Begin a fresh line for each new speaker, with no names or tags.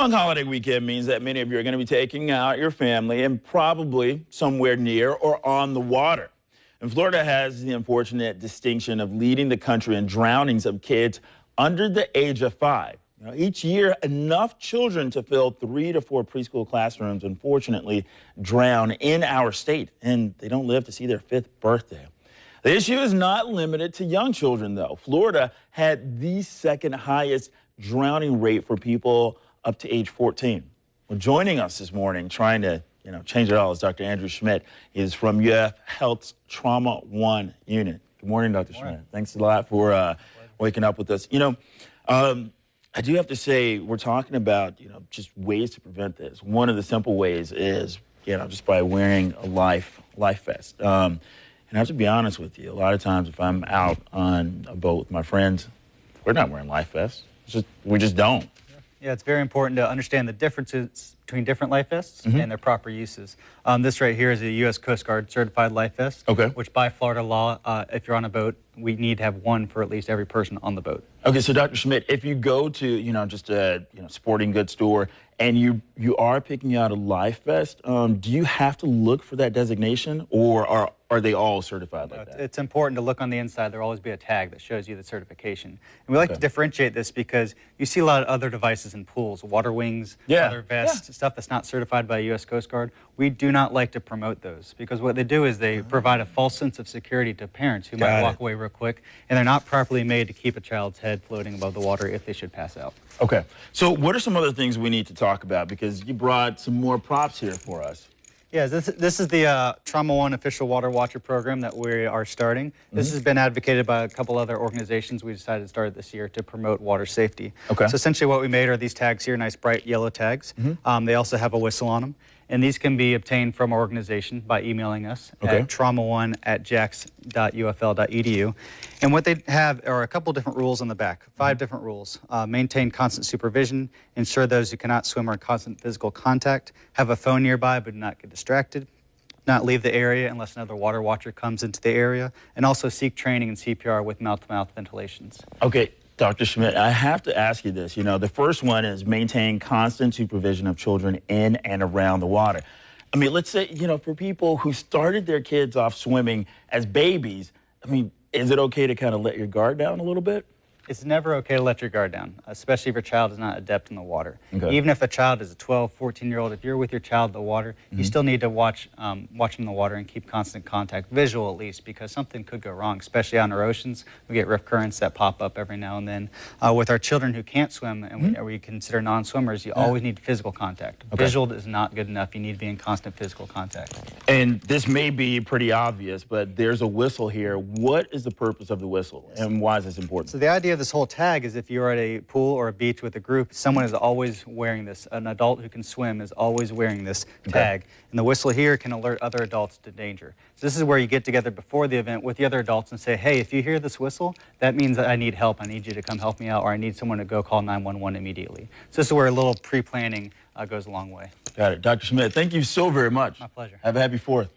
long holiday weekend means that many of you are going to be taking out your family and probably somewhere near or on the water. And Florida has the unfortunate distinction of leading the country in drownings of kids under the age of 5. Each year, enough children to fill 3 to 4 preschool classrooms, unfortunately, drown in our state, and they don't live to see their 5th birthday. The issue is not limited to young children, though. Florida had the second highest drowning rate for people up to age 14. Well, joining us this morning, trying to change it all, is Dr. Andrew Schmidt. He is from UF Health's TraumaOne unit. Good morning, Dr. Schmidt. Thanks a lot for waking up with us. I do have to say, we're talking about, just ways to prevent this. One of the simple ways is, just by wearing a life vest. And I have to be honest with you, a lot of times if I'm out on a boat with my friends, we're not wearing life vests. We just don't.
Yeah, it's very important to understand the differences between different life vests and their proper uses. This right here is a U.S. Coast Guard certified life vest, which by Florida law, if you're on a boat, we need to have one for at least every person on the boat. Okay, so Dr. Schmidt, if you go to, just a sporting goods store and you are picking out a life vest, do you have to look for that designation, or are they all certified like that? It's important to look on the inside. There will always be a tag that shows you the certification. And we like to differentiate this because you see a lot of other devices in pools, water wings, other vests, stuff that's not certified by U.S. Coast Guard. We do not like to promote those because what they do is they provide a false sense of security to parents who might walk away real quick, and they're not properly made to keep a child's head floating above the water if they should pass out.
Okay, so what are some other things we need to talk about? Because you brought some more props here for us.
Yeah, this is the TraumaOne official water watcher program that we are starting. This has been advocated by a couple other organizations we decided to start this year to promote water safety. Okay. So essentially what we made are these tags here, nice bright yellow tags. They also have a whistle on them. And these can be obtained from our organization by emailing us at TraumaOne@jax.ufl.edu. And what they have are a couple different rules on the back, 5 different rules. Maintain constant supervision, ensure those who cannot swim are in constant physical contact, have a phone nearby but do not get distracted, not leave the area unless another water watcher comes into the area, and also seek training in CPR with mouth-to-mouth ventilations.
Okay. Dr. Schmidt, I have to ask you this. The first one is maintain constant supervision of children in and around the water. I mean, let's say, for people who started their kids off swimming as babies, is it okay to kind of let your guard down a little bit?
It's never okay to let your guard down, especially if your child is not adept in the water. Even if a child is a 12, 14-year-old, if you're with your child in the water, you still need to watch them in the water and keep constant contact, visual at least, because something could go wrong, especially on our oceans. We get rift currents that pop up every now and then. With our children who can't swim and we consider non-swimmers, you always need physical contact. Visual is not good enough. You need to be in constant physical contact.
And this may be pretty obvious, but there's a whistle here. What is the purpose of the whistle, and why is this important?
So the idea of this whole tag is if you're at a pool or a beach with a group, someone is always wearing this. An adult who can swim is always wearing this tag. And the whistle here can alert other adults to danger. So this is where you get together before the event with the other adults and say, hey, if you hear this whistle, that means that I need help. I need you to come help me out, or I need someone to go call 911 immediately. So this is where a little pre-planning goes a long way.
Got it. Dr. Schmidt, thank you so very much.
My pleasure.
Have a happy 4th.